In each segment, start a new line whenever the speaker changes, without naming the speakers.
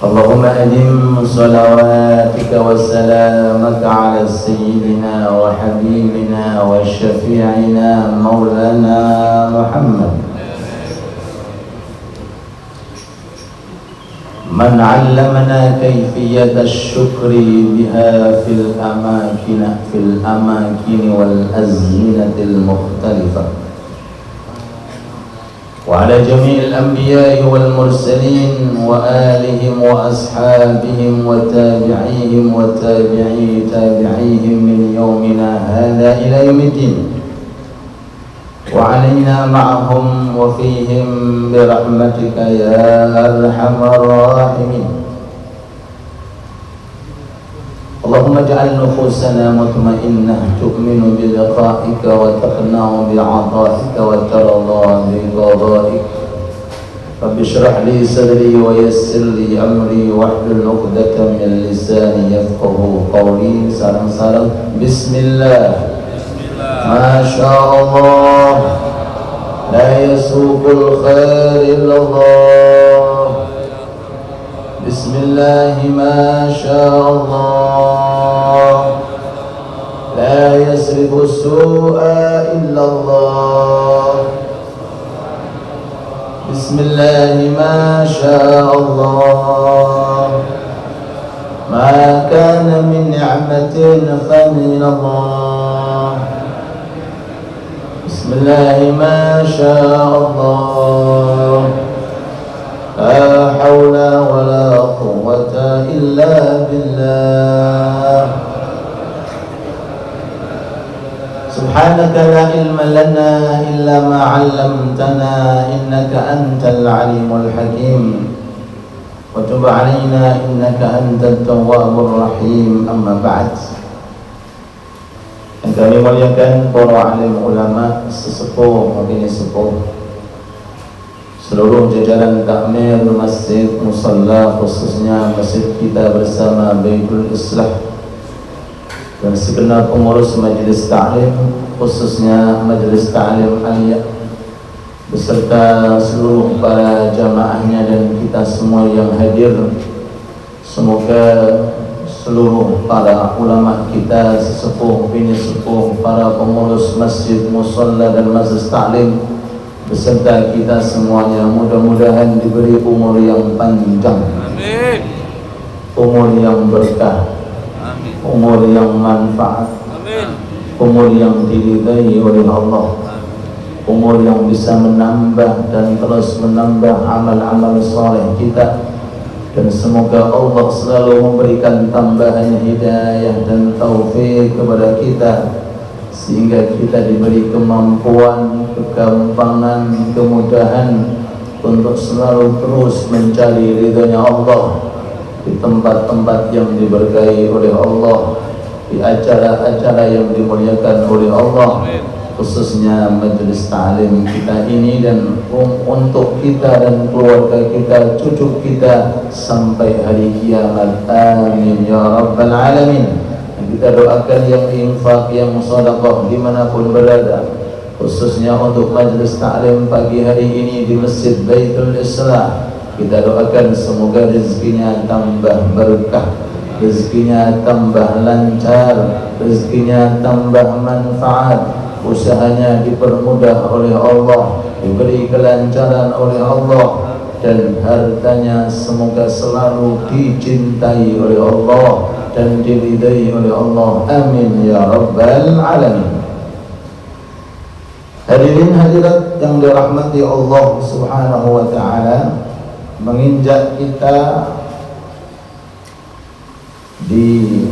اللهم أدم صلواتك وسلامك على سيدنا وحبيبنا وشفيعنا مولانا محمد من علمنا كيفية الشكر بها في الأماكن والأزمنة المختلفة وعلى جميع الأنبياء والمرسلين وآلهم وأصحابهم وتابعيهم تابعيهم من يومنا هذا إلى يوم الدين وعلينا معهم وفيهم برحمتك يا أرحم الراحمين. اللهم اجعل نفوسنا مطمئنة تؤمن بلقائك وتقنع بعطائك وترضى بقضائك. رب اشرح لي صدري ويسر لي أمري واحلل عقدة من لساني يفقه قولي. Sarang-sarang Bismillah. ما شاء الله لا يسوق الخير إلا الله. بسم الله ما شاء الله لا يصرف السوء إلا الله. بسم الله ما شاء الله ما كان من نعمة فمن الله. بسم الله ما شاء الله لا حول ولا قوة إلا بالله. سبحانك لا علم لنا إلا ما علمتنا إنك أنت العليم الحكيم وتب علينا إنك أنت التواب الرحيم. أما بعد, yang kami muliakan para alim ulama, sesepuh maupun sepuh, seluruh jajaran takmir masjid musalla, khususnya masjid kita bersama Baitul Islah, dan segenap pengurus majelis ta'lim, khususnya majelis ta'lim aliyah, beserta seluruh para jamaahnya dan kita semua yang hadir. Semoga seluruh para ulama kita, sesepuh, bini sepuh, para pengurus masjid, musalla dan majelis ta'lim beserta kita semuanya mudah-mudahan diberi umur yang panjang, amin, umur yang berkah, amin, umur yang manfaat, amin, umur yang diridai oleh Allah, umur yang bisa menambah dan terus menambah amal-amal saleh kita. Dan semoga Allah selalu memberikan tambahan hidayah dan taufik kepada kita, sehingga kita diberi kemampuan, kegampangan, kemudahan untuk selalu terus mencari ridhonya Allah di tempat-tempat yang diberkahi oleh Allah, di acara-acara yang dimuliakan oleh Allah, khususnya majelis ta'lim kita ini, dan untuk kita dan keluarga kita, cucu kita sampai hari kiamat. Amin ya rabbal alamin. Kita doakan yang infak, yang sedekah dimanapun berada, khususnya untuk majelis ta'lim pagi hari ini di Masjid Baitul Islah. Kita doakan semoga rezekinya tambah berkah, rezekinya tambah lancar, rezekinya tambah manfaat, usahanya dipermudah oleh Allah, diberi kelancaran oleh Allah, dan hartanya semoga selalu dicintai oleh Allah dan diridai oleh Allah. Amin ya rabbal alamin. Hadirin hadirat yang dirahmati Allah subhanahu wa ta'ala, menginjak kita di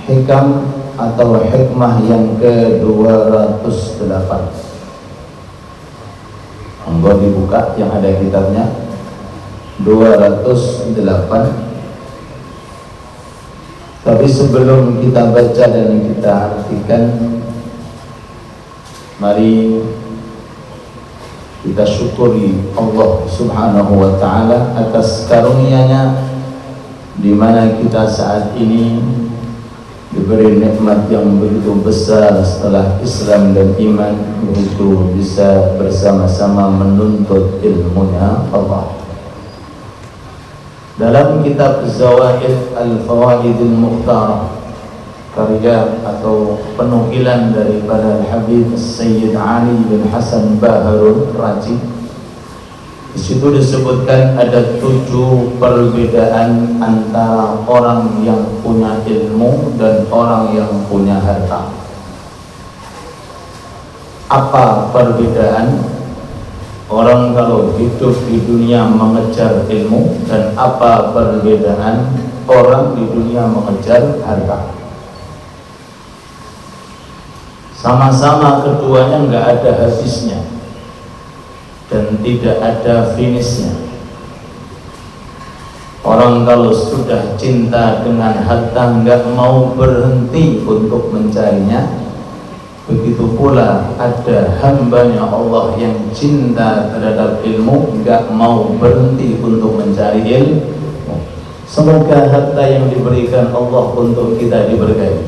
hikam atau hikmah yang ke-208. Monggo dibuka yang ada kitabnya, 208. Tapi sebelum kita baca dan kita artikan, mari kita syukuri Allah subhanahu wa ta'ala atas karunia-Nya, di mana kita saat ini diberi nikmat yang begitu besar setelah Islam dan iman, yaitu bisa bersama-sama menuntut ilmunya Allah. Dalam kitab Zawaid Al-Fawaidil Mukhtarah, karya atau penukilan daripada Habib Sayyid Ali bin Hasan Baharun Raji, di situ disebutkan ada 7 perbedaan antara orang yang punya ilmu dan orang yang punya harta. Apa perbedaan orang kalau hidup di dunia mengejar ilmu, dan apa perbedaan orang di dunia mengejar harta? Sama-sama keduanya nggak ada habisnya dan tidak ada finishnya. Orang kalau sudah cinta dengan harta nggak mau berhenti untuk mencarinya. Begitu pula ada hambanya Allah yang cinta terhadap ilmu, nggak mau berhenti untuk mencari ilmu. Semoga harta yang diberikan Allah untuk kita diberkahi,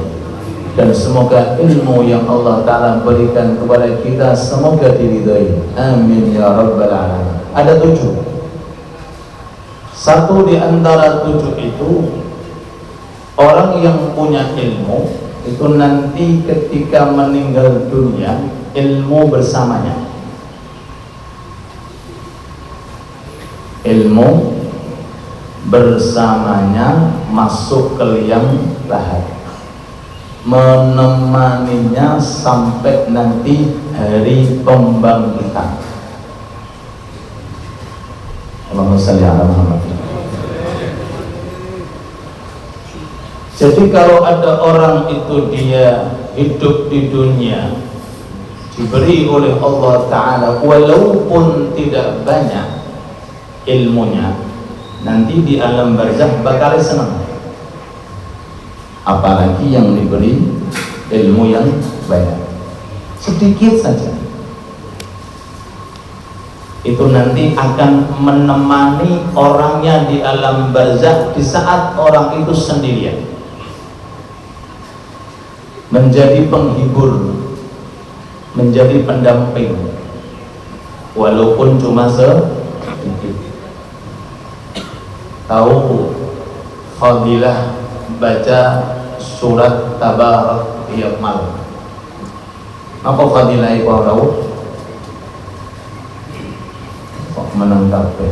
dan semoga ilmu yang Allah Ta'ala berikan kepada kita semoga diridhai. Amin ya rabbal alamin. Ada 7. Satu di antara 7 itu, orang yang punya ilmu itu nanti ketika meninggal dunia ilmu bersamanya. Ilmu bersamanya masuk ke liang lahat, menemaninya sampai nanti hari pembangkitan. Allahumma shalli ala Muhammad. Jadi kalau ada orang itu dia hidup di dunia diberi oleh Allah Ta'ala walaupun tidak banyak ilmunya, nanti di alam barzakh bakal senang. Apalagi yang diberi ilmu yang banyak, sedikit saja, itu nanti akan menemani orangnya di alam barzakh di saat orang itu sendirian, menjadi penghibur, menjadi pendamping, walaupun cuma sedikit. Tahu fadilah baca surat Tabarak tiap malam? Apa fadilah itu tahu? Kok menangkap ya?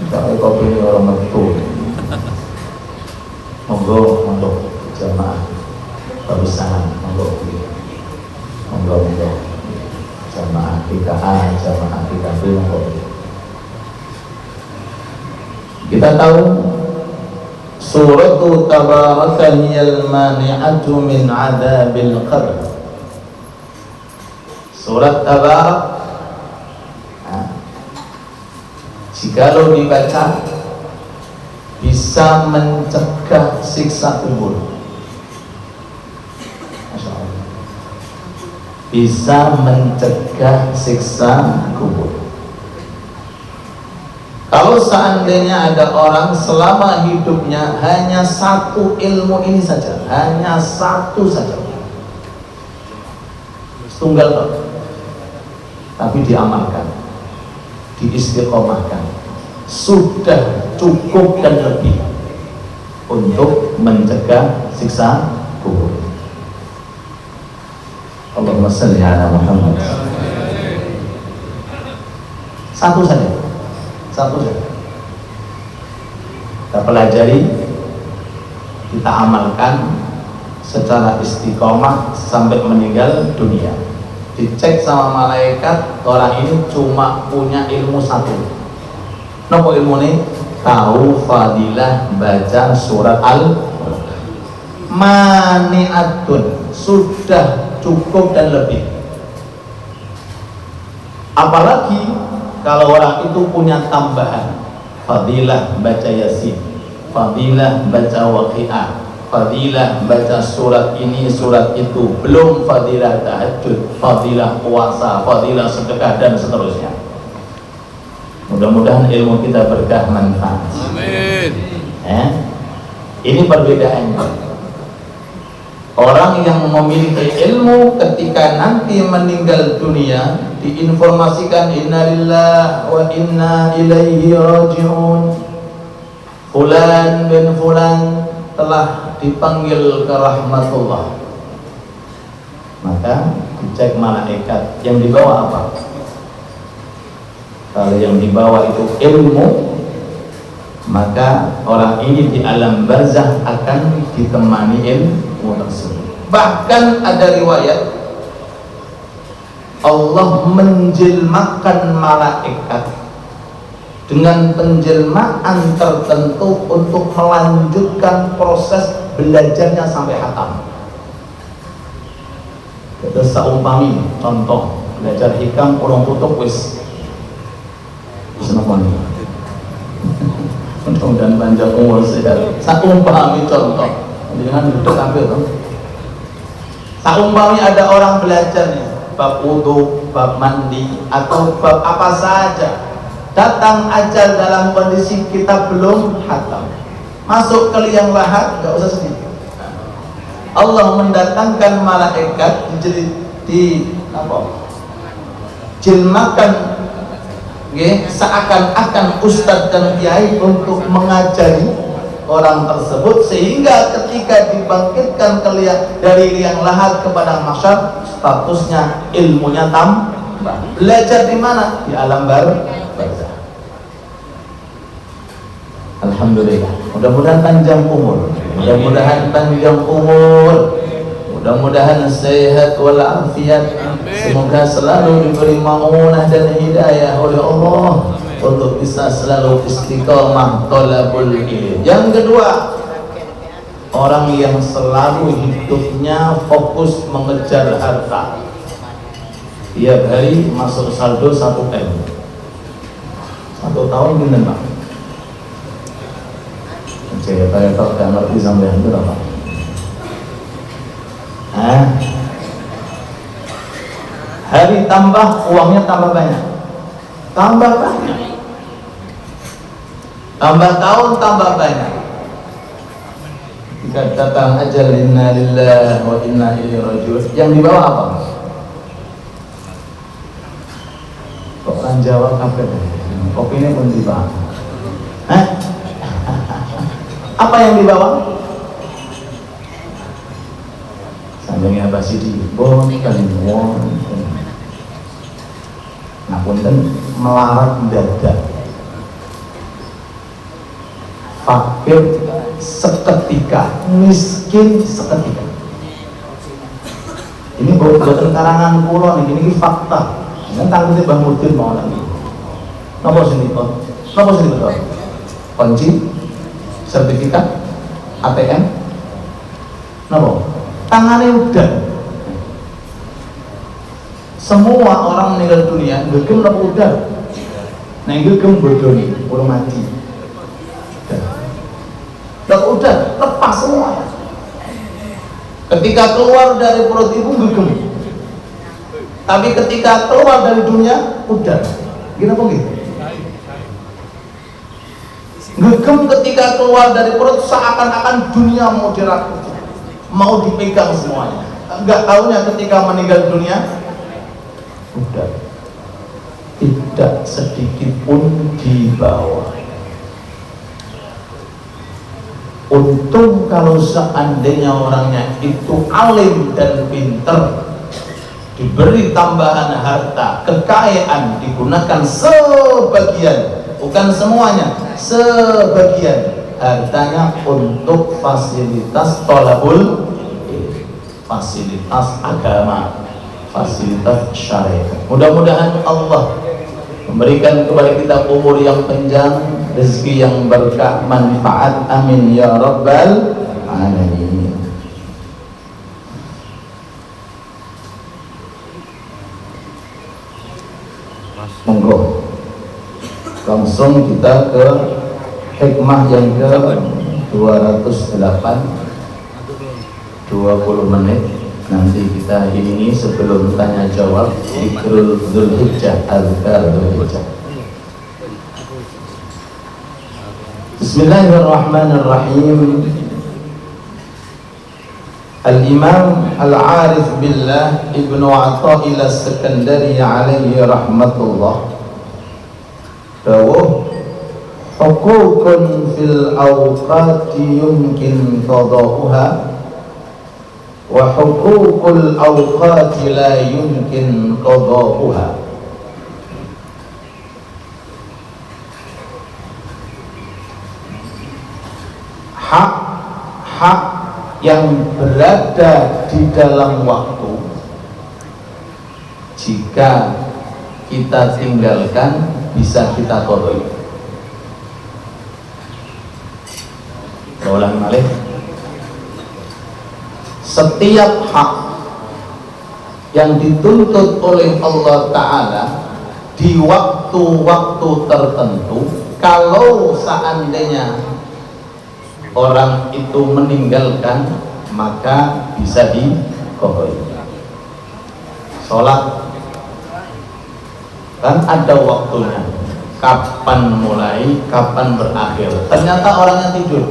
Tidak, kok pilih orang betul. Monggo jamaah perusahaan, monggo jamaah kita A, jamaah kita B, monggo. Kita tahu surat Tabaraka hiyal mani'atu min adzabil qabr. Surat Tabarak, jikalau dibaca bisa mencegah siksa kubur. Bisa mencegah siksa kubur. Kalau seandainya ada orang selama hidupnya hanya satu ilmu ini saja, hanya satu saja, tunggal, tapi diamalkan, diistiqomahkan, sudah cukup dan lebih untuk mencegah siksa kubur. Allahumma shalli ala Muhammad. Satu saja, satu saja. Kita pelajari, kita amalkan secara istiqomah sampai meninggal dunia. Dicek sama malaikat, orang ini cuma punya ilmu satu. Nopo ilmu ini? Tahu fadilah baca surat Al-Mani'atun, sudah cukup dan lebih. Apalagi kalau orang itu punya tambahan fadilah baca Yasin, fadilah baca Waqi'ah, fadilah baca surat ini surat itu, belum fadilah tahajud, fadilah puasa, fadilah sedekah dan seterusnya. Mudah-mudahan ilmu kita berkah manfaat. Amin. Ini perbedaannya. Orang yang memiliki ilmu ketika nanti meninggal dunia diinformasikan innalillahi wa inna ilaihi raji'un. Fulan bin Fulan telah dipanggil ke rahmatullah. Maka dicek malaikat yang dibawa apa. Kalau yang dibawa itu ilmu, maka orang ini di alam barzah akan ditemani ilmu tersebut. Bahkan ada riwayat Allah menjelmakan malaikat dengan penjelmaan tertentu untuk melanjutkan proses belajarnya sampai hatam. Kita seumpami contoh belajar hikam kurang tutup wis senoponi. Mudah-mudahan panjang umur sehat. Seumpami contoh dengan duduk ambil tuh. Seumpami ada orang belajar nih bab wudu, bab mandi atau bab apa saja. Datang ajal dalam kondisi kita belum hatam, masuk ke liang lahat, nggak usah sedih. Allah mendatangkan malaikat jilmakan seakan-akan ustadz dan kiai untuk mengajari orang tersebut, sehingga ketika dibangkitkan dari liang lahat kepada mahsyar, statusnya ilmunya tambah. Belajar di mana? Di alam barzah. Alhamdulillah. Mudah-mudahan panjang umur. Mudah-mudahan panjang umur. Mudah-mudahan sehat walafiat. Semoga selalu diberi maunah dan hidayah oleh Allah untuk bisa selalu istiqamah thalabul ilm. Yang kedua, orang yang selalu hidupnya fokus mengejar harta. Tiap hari masuk saldo 1 M. 1 tahun bener Pak. Saya tahu gak ngerti sampean itu apa. Hari tambah, uangnya tambah banyak. Tambah banyak. Tambah tahun tambah banyak. Jika datang ajal, inna lillahi wa inna ilaihi raji'un. Yang dibawa apa? Kok orang Jawa kafe? Kopinya pun dibawa. Apa yang dibawa? Sanjungnya Basidi, bon kalimuan. Nah, punten melarat dada. Fakir seketika, miskin seketika. Ini buatan karangan pulau nih, ini fakta. Kan tanggung Bang Mudin mau lagi. Nomor sini betul. Kunci, sertifikat, ATM, nomor. Tangannya udah. Semua orang meninggal dunia, gegem apa udah? Nah, gegem bodoh nih, belum mati. Udah, lepas semua. Ketika keluar dari perut ibu gegem. Tapi ketika keluar dari dunia, udah. Gimana kok gitu? Gegem ketika keluar dari perut seakan-akan dunia mau dirangkul, mau dipegang semuanya. Enggak tahunya ketika meninggal dunia, udah tidak sedikit pun dibawa. Untung kalau seandainya orangnya itu alim dan pinter, diberi tambahan harta, kekayaan, digunakan sebagian, bukan semuanya, sebagian hartanya untuk fasilitas thalabul, fasilitas agama, fasilitas syariat. Mudah-mudahan Allah memberikan kepada kita umur yang panjang, rezeki yang berkah, manfaat, amin ya rabbal alamin. Monggo langsung kita ke hikmah yang ke 208, 20 menit nanti kita ini sebelum tanya jawab zikrul Dzulhijjah, azkar Dzulhijjah. Bismillahirrahmanirrahim. Al-Imam Al-Arif Billah Ibnu Athaillah As-Sakandari alaihi rahmatullah dawuh Hukukun fil awqati yumkin qada'uha wa hukukul awqati la yumkin qada'uha. Hak yang berada di dalam waktu, jika kita tinggalkan bisa kita qadai. Ulang balik. Setiap hak yang dituntut oleh Allah Ta'ala di waktu-waktu tertentu, kalau seandainya orang itu meninggalkan, maka bisa diqadai. Sholat kan ada waktunya, kapan mulai, kapan berakhir. Ternyata orangnya tidur,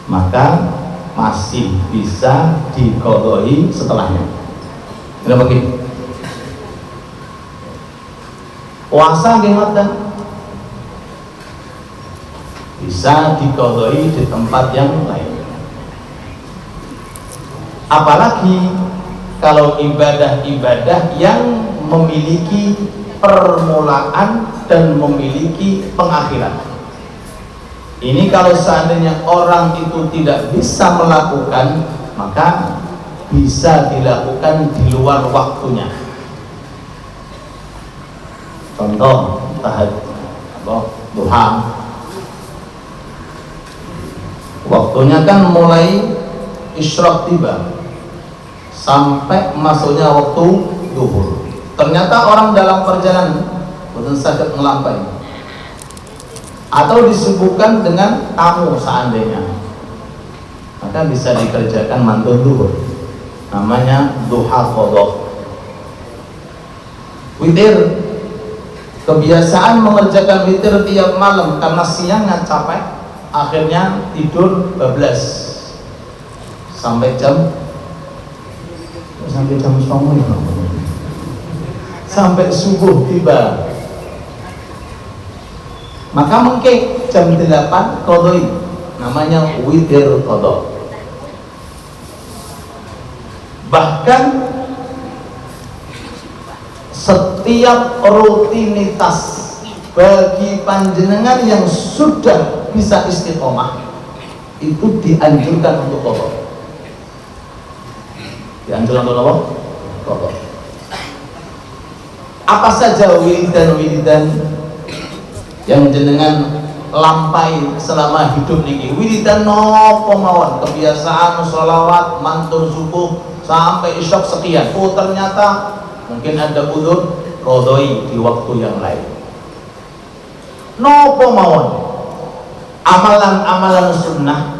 maka masih bisa diqadai setelahnya. Kenapa gitu? Puasa gimana? Bisa diqadai di tempat yang lain. Apalagi kalau ibadah-ibadah yang memiliki permulaan dan memiliki pengakhiran. Ini kalau seandainya orang itu tidak bisa melakukan, maka bisa dilakukan di luar waktunya. Contoh tahajud, duha. Waktunya kan mulai isyraq tiba sampai masuknya waktu zuhur. Ternyata orang dalam perjalanan boten saged ngelampai, atau disibukkan dengan tamu seandainya, maka bisa dikerjakan mantun zuhur, namanya duha qadha. Witir, kebiasaan mengerjakan witir tiap malam karena siangnya capek, akhirnya tidur bablas sampai jam 9 sampai subuh tiba. Maka mungkin jam 8 qadai, namanya witir qadha. Bahkan setiap rutinitas bagi panjenengan yang sudah bisa istiqomah itu dianjurkan untuk qadha. Dianjurkan untuk apa? Qadha. Apa saja wiridan-wiridan yang jenengan lampai selama hidup niki? Wiridan nopo mawon, kebiasaan sholawat mantun subuh sampai isyaq sekian. Oh ternyata mungkin ada udzur, qadai di waktu yang lain. Nopo mawon, amalan-amalan sunnah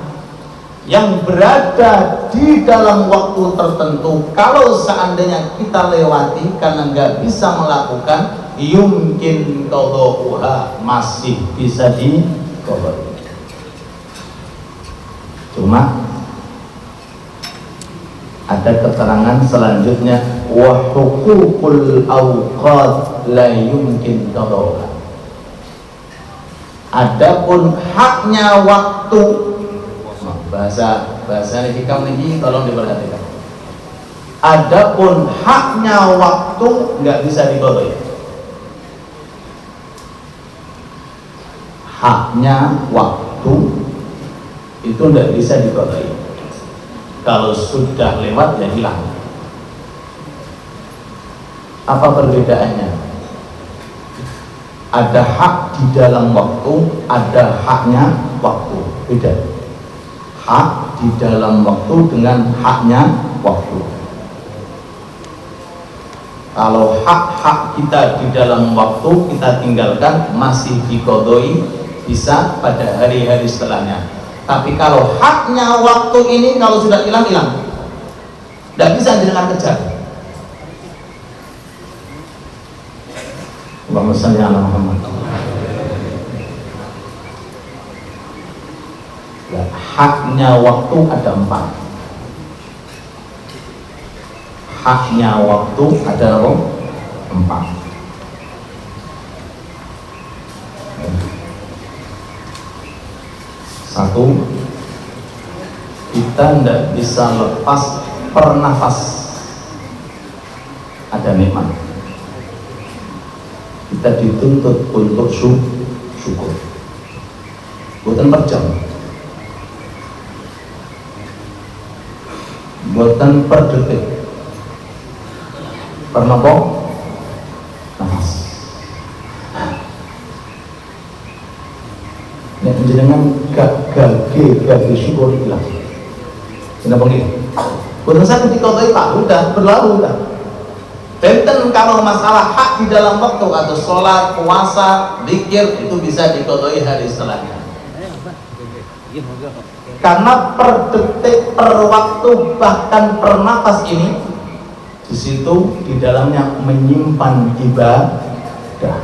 yang berada di dalam waktu tertentu, kalau seandainya kita lewati karena nggak bisa melakukan, yumkin qada'uha, masih bisa diqadai. Cuma ada keterangan selanjutnya, wa hukukul awqat la yumkin qada'uha. Adapun haknya waktu, bahasa hikam ini tolong diperhatikan. Adapun haknya waktu nggak bisa diqadai. Haknya waktu itu nggak bisa diqadai. Kalau sudah lewat ya hilang. Apa perbedaannya? Ada hak di dalam waktu, ada haknya waktu. Beda. Hak di dalam waktu dengan haknya waktu. Kalau hak-hak kita di dalam waktu kita tinggalkan, masih diqadai, bisa pada hari-hari setelahnya. Tapi kalau haknya waktu ini kalau sudah hilang, tidak bisa dengan kejar. Allahumma shalli ala Muhammad. Ya, haknya waktu ada 4. Haknya waktu ada 4. Satu, kita tidak bisa lepas per nafas ada nikmat. Kita dituntut untuk syukur, bukan per jam, bukan per detik, per nafas. Nek jenengan gak syukur hilang. Kenapa gitu? Bukan saya ketika Pak udah berlalu udah. Benten kalau masalah hak di dalam waktu atau sholat, puasa, zikir itu bisa dikodoi hari setelahnya. Karena per detik, per waktu, bahkan per nafas ini, di situ di dalamnya menyimpan ibadah.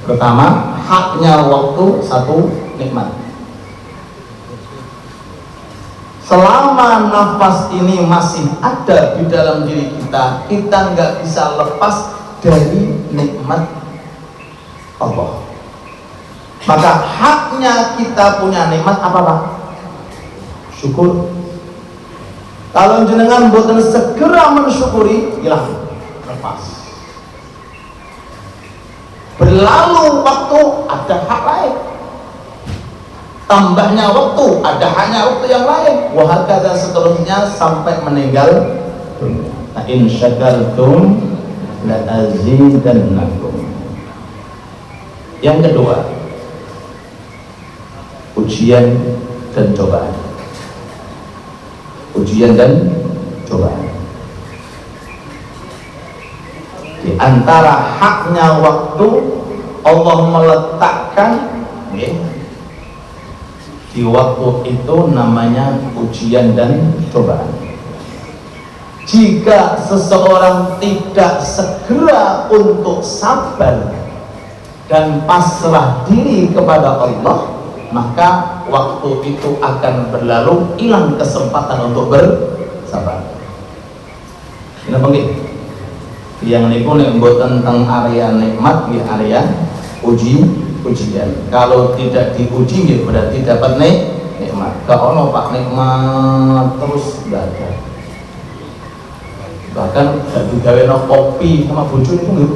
Pertama, haknya waktu satu nikmat. Selama nafas ini masih ada di dalam diri kita, kita nggak bisa lepas dari nikmat Allah. Maka haknya kita punya nikmat apa Pak? Syukur. Kalau jenengan boten segera mensyukuri, hilang, lepas. Berlalu waktu, ada hak lain. Tambahnya waktu, ada hanya waktu yang lain. Wahakadha seterusnya sampai meninggal dunia. Nah, in syakartum la azidannakum. Yang kedua, ujian dan cobaan. Ujian dan cobaan. Di antara haknya waktu, Allah meletakkan di waktu itu namanya ujian dan cobaan. Jika seseorang tidak segera untuk sabar dan pasrah diri kepada Allah, maka waktu itu akan berlalu, hilang kesempatan untuk bersabar. Kenapa gitu? Yang niku nek mboten tentang area nikmat di area ujian. Kalau tidak diuji ya berarti dapat nikmat. Kalau Pak nikmat terus nggak ada. Bahkan digawe no kopi sama bojo niku nggih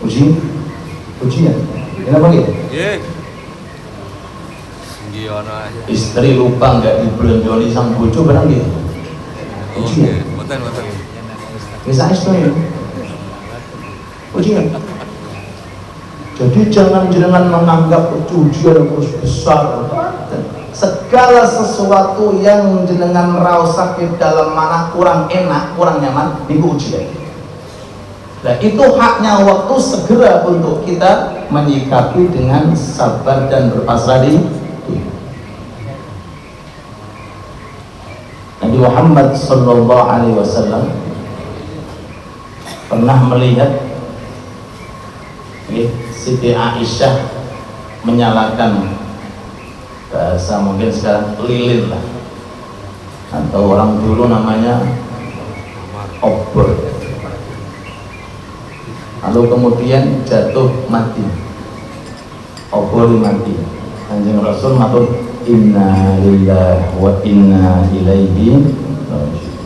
ujian. Kenapa gitu? Istri lupa nggak dibelonjoli sang bojo barang gitu. Ujian. Bisa istri. Ujian. Jadi jangan menganggap ujian yang terus besar. Segala sesuatu yang jenengan rasa sakit dalam mana kurang enak, kurang nyaman, itu ujian. Nah itu haknya waktu segera untuk kita menyikapi dengan sabar dan berpasrah diri. Nabi Muhammad Sallallahu Alaihi Wasallam pernah melihat Siti Aisyah menyalakan, bahasa mungkin sekarang lilin lah, atau orang dulu namanya obor, lalu kemudian jatuh mati, obor mati. Kanjeng Rasul matur, inna lillahi wa inna ilaihi raji'un.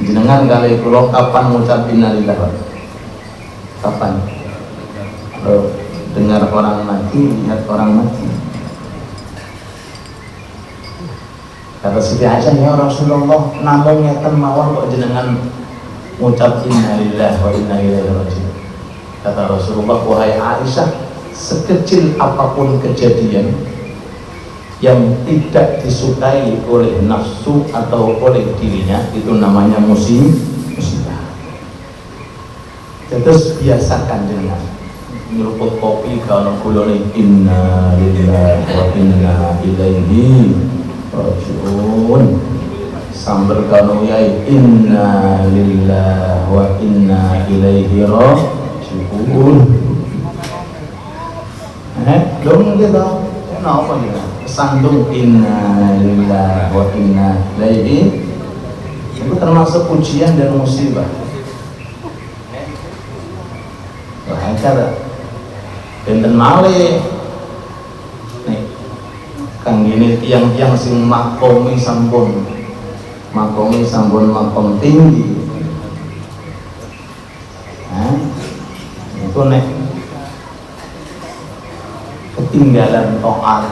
Jenengan kali kula kapan ngucap inna lillahi? Kapan? Kalau dengar orang mati, lihat orang mati. Kata Siti Aisyah, ya Rasulullah, namun ngeten mawon kok jenengan ngucap inna lillahi wa inna ilaihi raji'un. Kata Rasulullah, wahai Aisyah, sekecil apapun kejadian yang tidak disukai oleh nafsu atau oleh dirinya, itu namanya musibah. Terus biasakan dengan nyeruput kopi kalau gulone inna lillahi wa inna ilaihi raji'un. Sambil kalau yai inna lillahi wa inna ilaihi raji'un. Dong gitu. Kenapa gitu? Sandung inna lillahi wa inna ilaihi. Itu termasuk ujian dan musibah. hakada benten malih nih kang gini tiang-tiang sing makom makom tinggi. Nah, itu nek ketinggalan to'at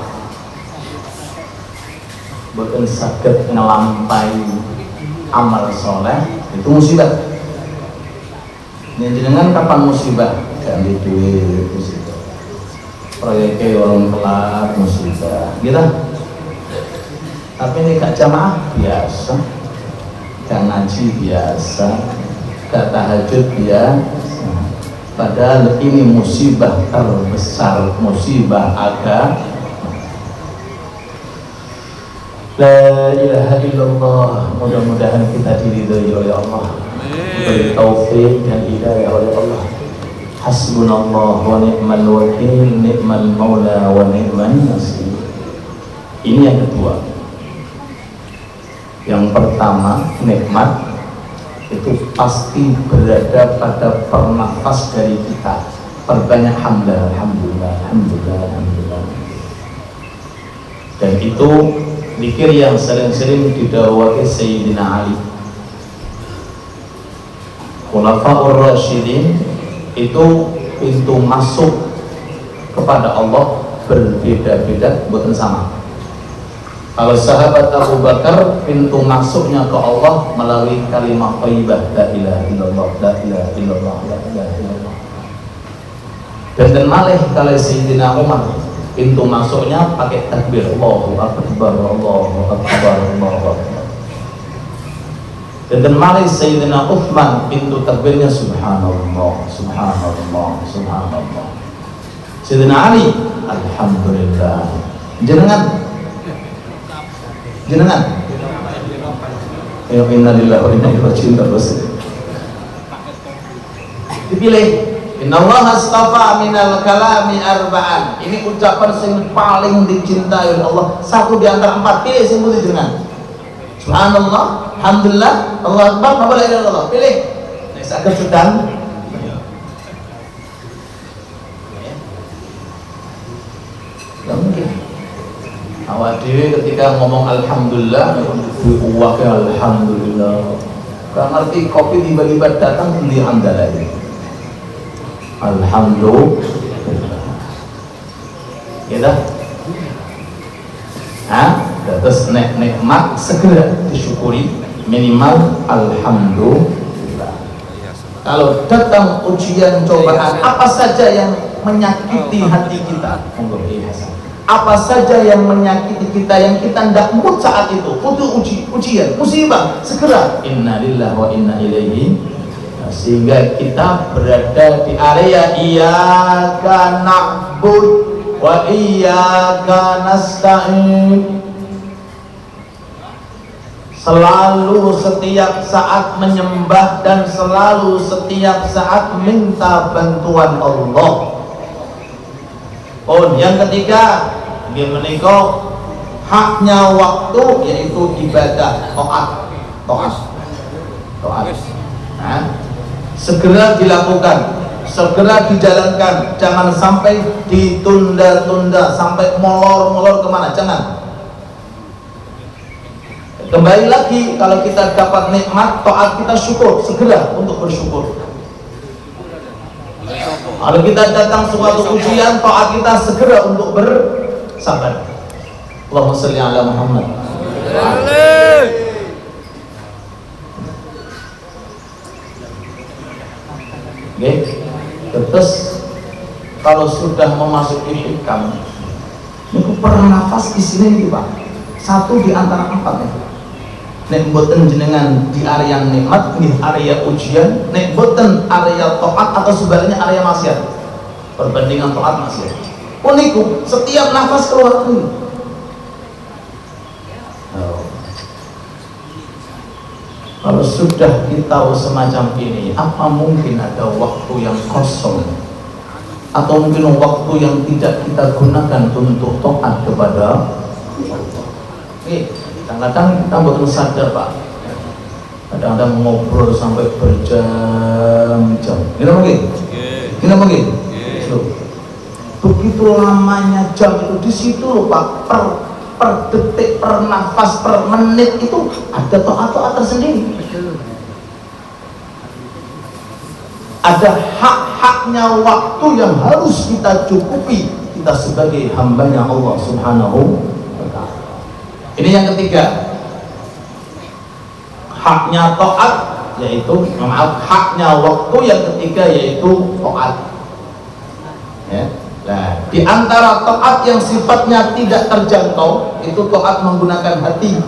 boten saged ngelampai amal soleh itu musibah. Jenengan kapan musibah? Ganti duit musibah, proyeknya orang kelar musibah, gitu. Tapi ini gak jamaah biasa, gak ngaji biasa, gak tahajud biasa. Padahal ini musibah terbesar, musibah agama. La ilaha illallah. Mudah-mudahan kita diridhoi oleh Allah, diberi taufik dan hidayah oleh Allah. Hasbunallah wa ni'mal wakil, ni'mal maula wa ni'man nasir. Ini yang kedua. Yang pertama, nikmat itu pasti berada pada pernafas dari kita. Perbanyak hamdulillah, alhamdulillah, alhamdulillah, alhamdulillah. Dan itu zikir yang sering-sering didawai Sayyidina Ali. Khulafaur Rasyidin itu pintu masuk kepada Allah berbeda-beda, bukan sama. Kalau sahabat Abu Bakar, pintu masuknya ke Allah melalui kalimat thayyibah, la ilaha illallah, la ilaha illallah, la ilaha illallah. Dan malih kalau Sayyidina Umar, pintu masuknya pakai takbir, Allahu Akbar, Allahu Akbar, Allahu Akbar. Dan malih Sayyidina Uthman, pintu takbirnya subhanallah, subhanallah, subhanallah. Sayyidina Ali, alhamdulillah. Jenengan ya inna lillahi wa inna ilaihi raji'un terus dipilih. Innallaha astafa minal kalami arba'an. Ini ucapan yang paling dicintai oleh Allah, satu di antara empat. Pilih sing putih jenengan. Subhanallah, alhamdulillah, Allahu akbar, la ilaha illallah. Pilih. Nek saged sedang ya mungkin awak dewe ketika ngomong alhamdulillah uwake alhamdulillah, gak ngerti kopi tiba-tiba datang beli hamdalah ini alhamdulillah gitu. Terus nikmat segera disyukuri, minimal alhamdulillah. Kalau datang ujian cobaan apa saja yang menyakiti hati kita, apa saja yang menyakiti kita, yang kita tidak mood saat itu, butuh ujian, musibah, segera inna lillahi wa inna ilaihi. Sehingga kita berada di area iyyaka na'bud wa iyyaka nasta'in. Selalu setiap saat menyembah dan selalu setiap saat minta bantuan Allah. Yang ketiga, dia menikah haknya waktu, yaitu ibadah, taat. Segera dilakukan, segera dijalankan, jangan sampai ditunda-tunda sampai molor-molor kemana, jangan. Kembali lagi, kalau kita dapat nikmat, taat kita syukur, segera untuk bersyukur. Kalau kita datang suatu ujian, taat kita segera untuk bersabar. Allahumma sholli ala Muhammad. Oke, terus kalau sudah memasuki hikam, ini pernafas isinya ini Pak, satu di antara empat ya. Nek boten jenengan di area nikmat, di area ujian, nek boten area taat atau sebaliknya area maksiat. Perbandingan taat maksiat. Uniku setiap nafas keluar ini. Kalau sudah kita semacam ini, apa mungkin ada waktu yang kosong atau mungkin waktu yang tidak kita gunakan untuk taat kepada Allah? Kadang-kadang kita betul sadar Pak, kadang-kadang ngobrol sampai berjam-jam, gitu mungkin? Ini mungkin. Begitu lamanya jam itu di situ loh Pak, per detik, per nafas, per menit itu ada to'at tersendiri. Ada hak-haknya waktu yang harus kita cukupi kita sebagai hambanya Allah Subhanahu wa ta'ala. Ini yang ketiga, haknya to'at, yaitu haknya waktu yang ketiga yaitu to'at ya. Nah, di antara taat yang sifatnya tidak terjangkau itu taat menggunakan hati.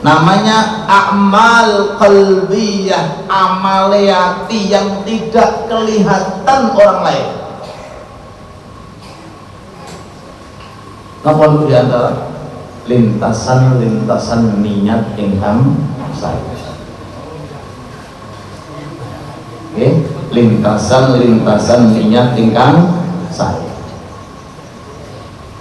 Namanya amal qalbiyah, amal hati yang tidak kelihatan orang lain. Namun di antara lintasan-lintasan niat ingkang saya. Oke, lintasan-lintasan niat ingkang saya.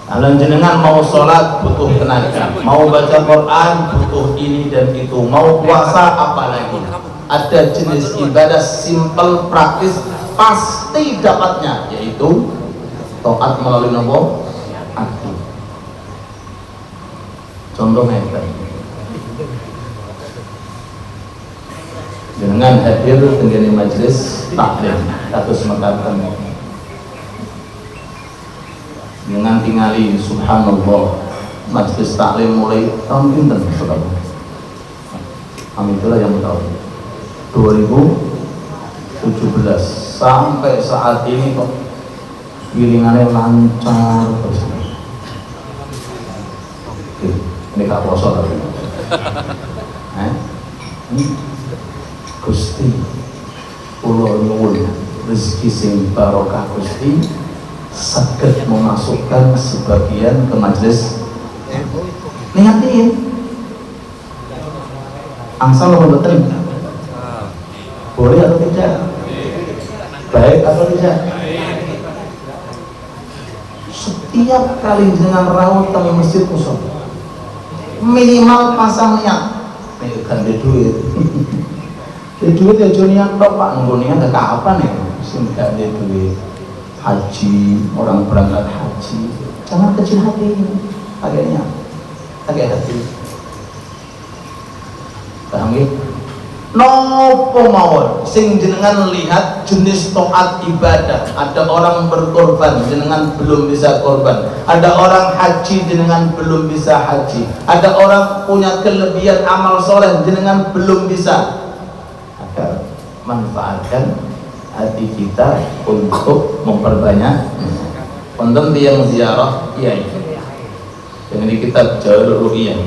Kalau jenengan mau sholat butuh tenaga, mau baca Quran butuh ini dan itu, mau puasa apalagi. Ada jenis ibadah simple praktis pasti dapatnya, yaitu taat melalui nopo hati. Contohnya dengan hadir dengan majelis taklim kados mekaten dengan tingali subhanallah majelis taklim mulai tahun pinten saudara? Alhamdulillah yang tahu 2017 sampai saat ini kok gilingannya lancar terus. Oke, ini gak poso tapi Gusti kula nyuwun rezeki sing barokah Gusti saged memasukkan sebagian ke majelis niatin angsal apa betul boleh atau tidak, baik atau tidak. Setiap kali dengan rawat kami masjid musuh minimal pasang niat ganti duit duit ya junior tok Pak, nunggunya ada kapan ya sing ganti duit haji, orang berangkat haji jangan kecil hati agaknya agak hati paham ya? Nopo mawon sing jenengan lihat jenis taat ibadah, ada orang berkorban jenengan belum bisa korban, ada orang haji jenengan belum bisa haji, ada orang punya kelebihan amal soleh jenengan belum bisa. Agar manfaatkan hati kita untuk memperbanyak konten yang ziarah kiai dengan kitab Jalur Ru'iyah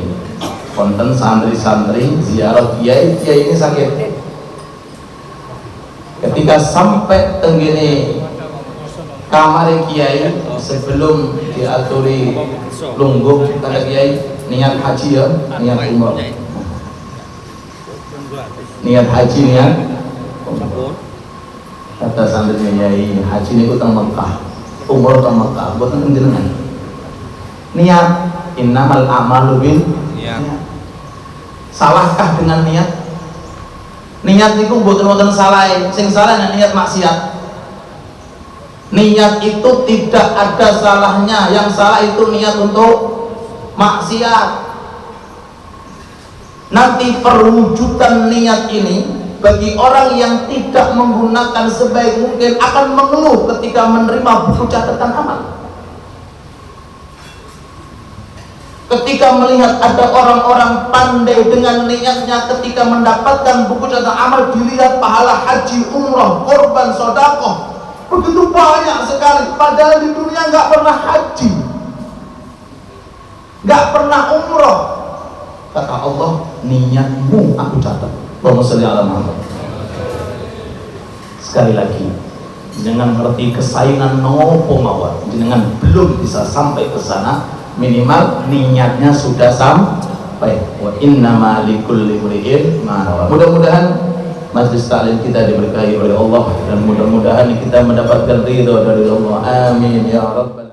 konten santri-santri ziarah kiai ini sakit ketika sampai tenggini kamar kiai sebelum diaturi lungguh kata kiai niat haji ya niat umroh niat haji niat kata santri kiai haji ini utang Mekah umroh utang Mekah buat jenengan niat innamal a'malu bin niat. Salahkah dengan niat? Niat itu bukan salah, sing salah niat maksiat. Niat itu tidak ada salahnya, yang salah itu niat untuk maksiat. Nanti perwujudan niat ini bagi orang yang tidak menggunakan sebaik mungkin akan mengeluh ketika menerima buku catatan amal. Ketika melihat ada orang-orang pandai dengan niatnya ketika mendapatkan buku catatan amal dilihat pahala haji, umroh, korban, sodakoh begitu banyak sekali padahal di dunia nggak pernah haji nggak pernah umroh. Kata Allah niatmu aku catat. Allahumma sholli ala Muhammad. Sekali lagi jangan ngerti kesayangan nopo mawar jangan belum bisa sampai ke sana minimal niatnya sudah sampai. Wa innama likulli imri'in ma nawa. Mudah-mudahan majlis taklim kita diberkahi oleh Allah dan mudah-mudahan kita mendapatkan ridha dari Allah. Amin ya rabbal